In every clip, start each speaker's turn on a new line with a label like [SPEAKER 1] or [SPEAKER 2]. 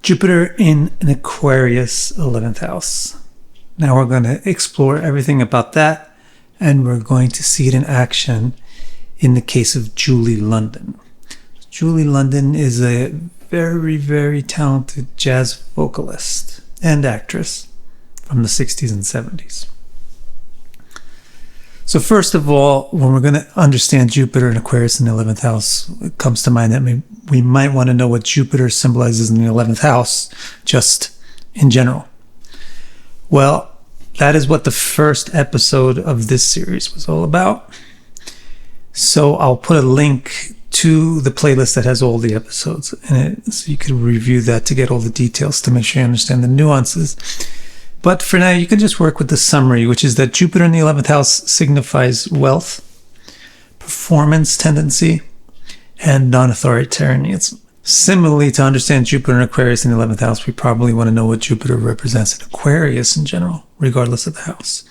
[SPEAKER 1] Jupiter in an Aquarius 11th house. Now we're going to explore everything about that, and we're going to see it in action in the case of Julie London. Julie London is a very, very talented jazz vocalist and actress from the 60s and 70s. So first of all, when we're going to understand Jupiter in Aquarius in the 11th house, it comes to mind that we might want to know what Jupiter symbolizes in the 11th house, just in general. Well, that is what the first episode of this series was all about. So I'll put a link to the playlist that has all the episodes in it, so you can review that to get all the details to make sure you understand the nuances. But for now, you can just work with the summary, which is that Jupiter in the 11th house signifies wealth, performance tendency, and non-authoritarianism. Similarly, to understand Jupiter in Aquarius in the 11th house, we probably want to know what Jupiter represents in Aquarius in general, regardless of the house.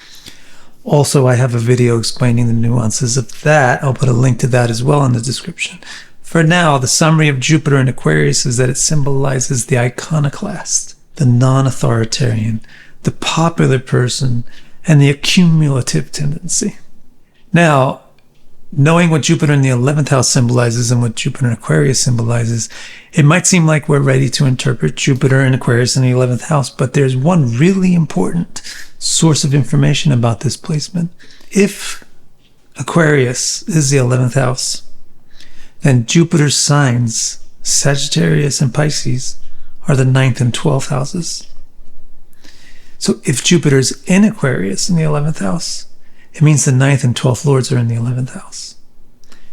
[SPEAKER 1] Also, I have a video explaining the nuances of that. I'll put a link to that as well in the description. For now, the summary of Jupiter in Aquarius is that it symbolizes the iconoclast, the non-authoritarian, the popular person, and the accumulative tendency. Now, knowing what Jupiter in the 11th house symbolizes and what Jupiter in Aquarius symbolizes, it might seem like we're ready to interpret Jupiter in Aquarius in the 11th house, but there's one really important source of information about this placement. If Aquarius is the 11th house, then Jupiter's signs, Sagittarius and Pisces, are the 9th and 12th houses. So if Jupiter's in Aquarius in the 11th house, it means the 9th and 12th lords are in the 11th house.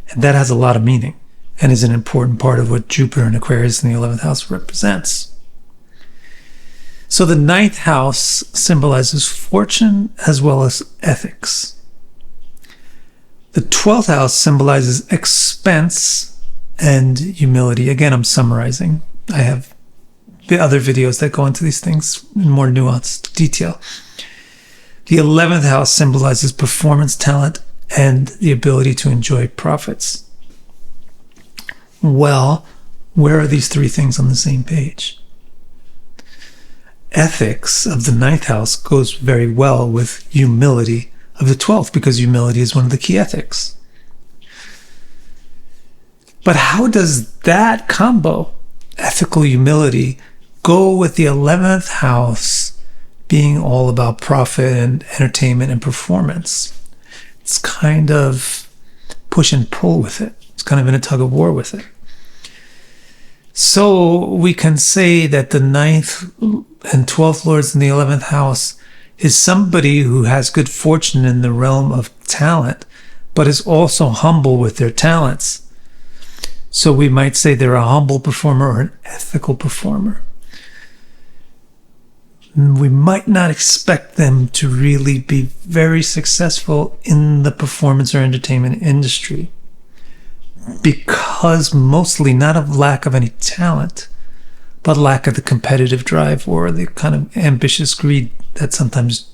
[SPEAKER 1] And that has a lot of meaning and is an important part of what Jupiter in Aquarius in the 11th house represents. So the 9th house symbolizes fortune as well as ethics. The 12th house symbolizes expense and humility. Again, I'm summarizing. I have other videos that go into these things in more nuanced detail. The 11th house symbolizes performance, talent, and the ability to enjoy profits. Well, where are these three things on the same page? Ethics of the 9th house goes very well with humility of the 12th, because humility is one of the key ethics. But how does that combo, ethical humility, go with the 11th house being all about profit and entertainment and performance? It's kind of push and pull with it. It's kind of in a tug of war with it. So we can say that the 9th and 12th lords in the 11th house is somebody who has good fortune in the realm of talent, but is also humble with their talents. So we might say they're a humble performer or an ethical performer. We might not expect them to really be very successful in the performance or entertainment industry, because mostly not of lack of any talent, but lack of the competitive drive or the kind of ambitious greed that sometimes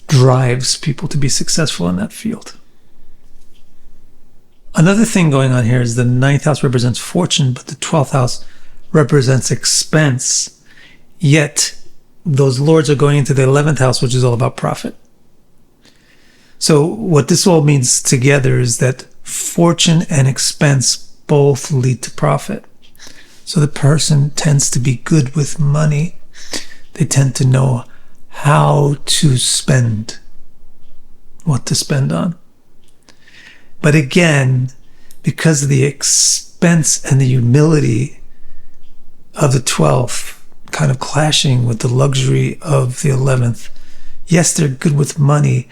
[SPEAKER 1] drives people to be successful in that field. Another thing going on here is the 9th house represents fortune, but the 12th house represents expense. Yet, those lords are going into the 11th house, which is all about profit. So what this all means together is that fortune and expense both lead to profit. So the person tends to be good with money. They tend to know how to spend, what to spend on. But again, because of the expense and the humility of the 12th, kind of clashing with the luxury of the 11th. Yes, they're good with money,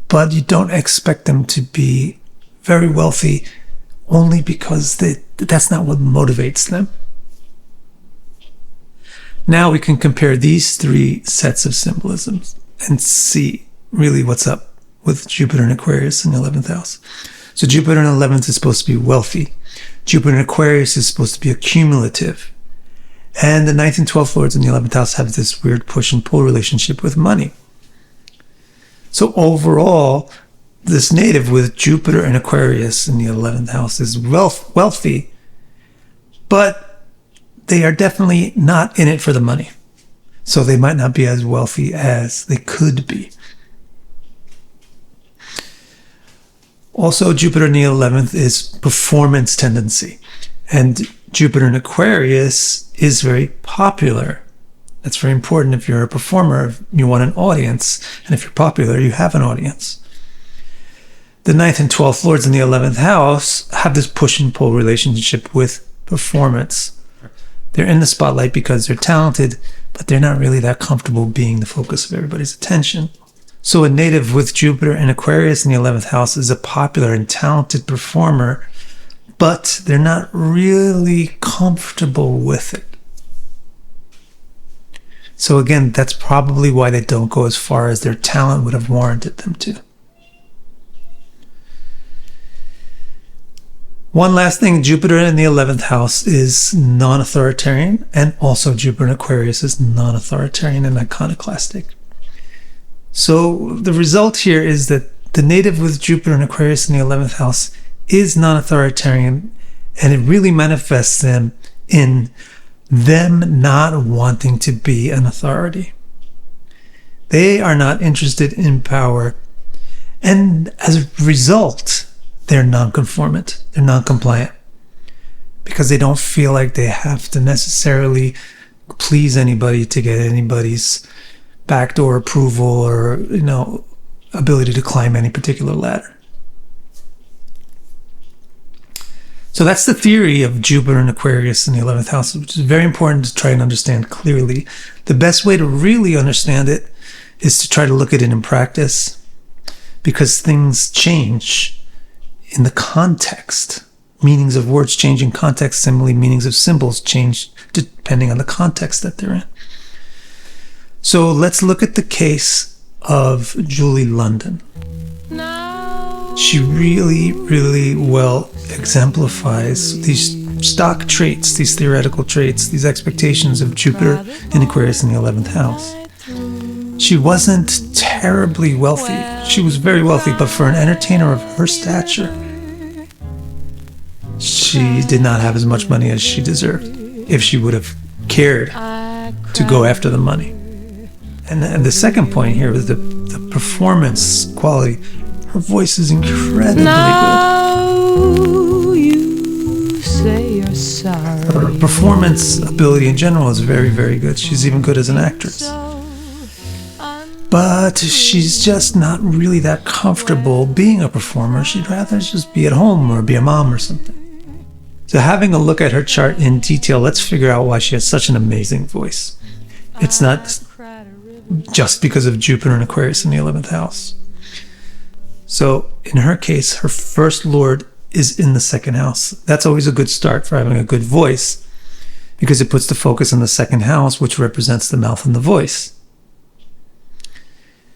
[SPEAKER 1] but you don't expect them to be very wealthy only because that's not what motivates them. Now we can compare these three sets of symbolisms and see really what's up with Jupiter in Aquarius in the 11th house. So Jupiter in the 11th is supposed to be wealthy. Jupiter in Aquarius is supposed to be accumulative. And the 9th and 12th lords in the 11th house have this weird push and pull relationship with money. So overall, this native with Jupiter and Aquarius in the 11th house is wealthy, but they are definitely not in it for the money. So they might not be as wealthy as they could be. Also, Jupiter in the 11th is performance tendency. And Jupiter in Aquarius is very popular. That's very important if you're a performer. You want an audience. And if you're popular, you have an audience. The 9th and 12th lords in the 11th house have this push and pull relationship with performance. They're in the spotlight because they're talented, but they're not really that comfortable being the focus of everybody's attention. So a native with Jupiter and Aquarius in the 11th house is a popular and talented performer, but they're not really comfortable with it. So again, that's probably why they don't go as far as their talent would have warranted them to. One last thing, Jupiter in the 11th house is non-authoritarian, and also Jupiter in Aquarius is non-authoritarian and iconoclastic. So the result here is that the native with Jupiter and Aquarius in the 11th house is non-authoritarian, and it really manifests them in them not wanting to be an authority. They are not interested in power, and as a result, they're non-conformant, they're non-compliant, because they don't feel like they have to necessarily please anybody to get anybody's backdoor approval or, ability to climb any particular ladder. So that's the theory of Jupiter and Aquarius in the 11th house, which is very important to try and understand clearly. The best way to really understand it is to try to look at it in practice, because things change in the context. Meanings of words change in context. Similarly, meanings of symbols change depending on the context that they're in. So let's look at the case of Julie London. She really, really well exemplifies these stock traits, these theoretical traits, these expectations of Jupiter in Aquarius in the 11th house. She wasn't terribly wealthy. She was very wealthy, but for an entertainer of her stature, she did not have as much money as she deserved if she would have cared to go after the money. And the second point here is the performance quality. Her voice is incredibly good.
[SPEAKER 2] You say you're sorry.
[SPEAKER 1] Her performance ability in general is very, very good. She's even good as an actress. But she's just not really that comfortable being a performer. She'd rather just be at home or be a mom or something. So having a look at her chart in detail, let's figure out why she has such an amazing voice. It's not just because of Jupiter and Aquarius in the 11th house. So in her case, her first lord is in the second house. That's always a good start for having a good voice, because it puts the focus on the second house, which represents the mouth and the voice.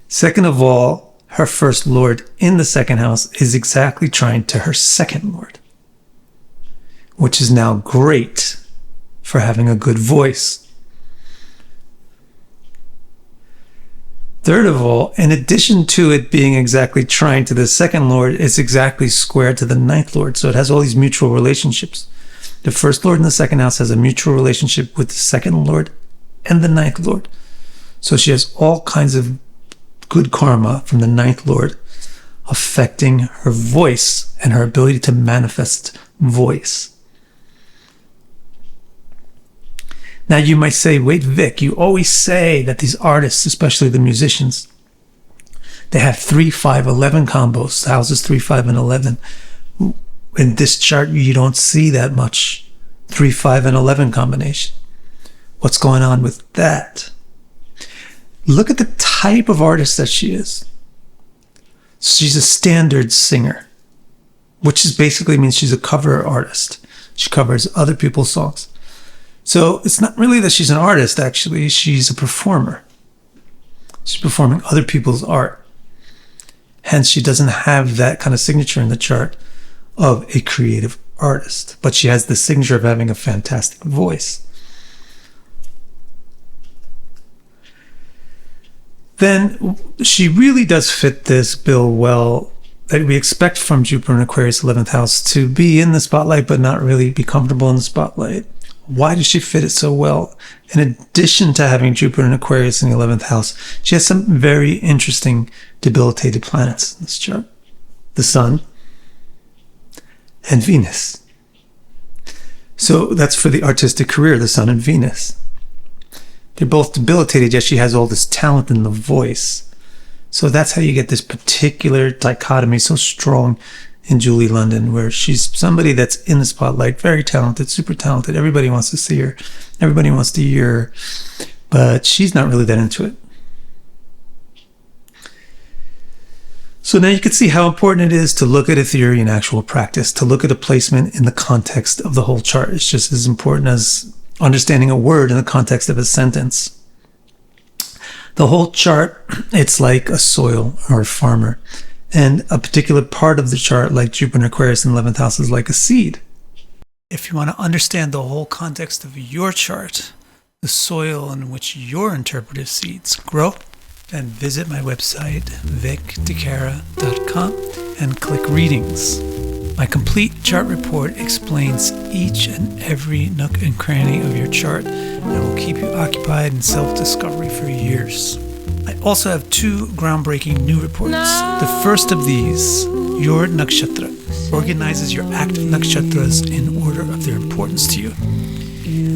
[SPEAKER 1] Second of all, her first lord in the second house is exactly trine to her second lord, which is now great for having a good voice. Third of all, in addition to it being exactly trine to the second lord, it's exactly square to the ninth lord. So it has all these mutual relationships. The first lord in the second house has a mutual relationship with the second lord and the ninth lord. So she has all kinds of good karma from the ninth lord affecting her voice and her ability to manifest voice. Now you might say, wait, Vic, you always say that these artists, especially the musicians, they have 3, 5, 11 combos, houses 3, 5, and 11. In this chart, you don't see that much 3, 5, and 11 combination. What's going on with that? Look at the type of artist that she is. She's a standard singer, which is basically means she's a cover artist. She covers other people's songs. So it's not really that she's an artist, actually. She's a performer. She's performing other people's art. Hence, she doesn't have that kind of signature in the chart of a creative artist. But she has the signature of having a fantastic voice. Then she really does fit this bill well, that we expect from Jupiter in Aquarius 11th house to be in the spotlight, but not really be comfortable in the spotlight. Why does she fit it so well? In addition to having Jupiter and Aquarius in the 11th house, she has some very interesting debilitated planets in this chart. The Sun and Venus. So that's for the artistic career, the Sun and Venus. They're both debilitated, yet she has all this talent in the voice. So that's how you get this particular dichotomy so strong in Julie London, where she's somebody that's in the spotlight, very talented, super talented. Everybody wants to see her. Everybody wants to hear her. But she's not really that into it. So now you can see how important it is to look at a theory in actual practice, to look at a placement in the context of the whole chart. It's just as important as understanding a word in the context of a sentence. The whole chart, it's like a soil or a farmer. And a particular part of the chart, like Jupiter and Aquarius in the 11th house, is like a seed. If you want to understand the whole context of your chart, the soil in which your interpretive seeds grow, then visit my website, vicdecara.com, and click Readings. My complete chart report explains each and every nook and cranny of your chart and will keep you occupied in self-discovery for years. I also have 2 groundbreaking new reports. The first of these, Your Nakshatra, organizes your active nakshatras in order of their importance to you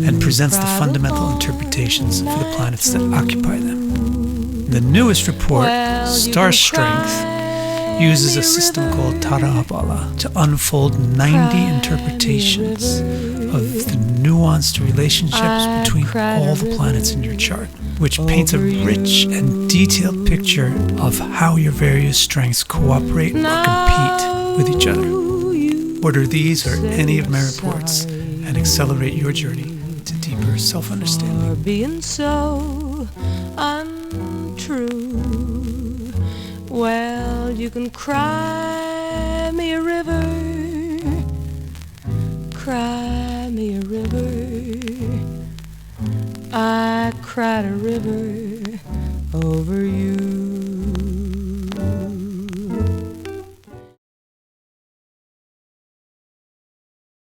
[SPEAKER 1] and presents the fundamental interpretations for the planets that occupy them. The newest report, Star Strength, uses a system called Tara to unfold 90 interpretations of the nuanced relationships between all the planets in your chart, which paints a rich and detailed picture of how your various strengths cooperate or compete with each other. Order these or any of my reports and accelerate your journey to deeper self-understanding.
[SPEAKER 2] You're being so untrue. Well, you can cry me a river, cry me a river. I cried a river over you.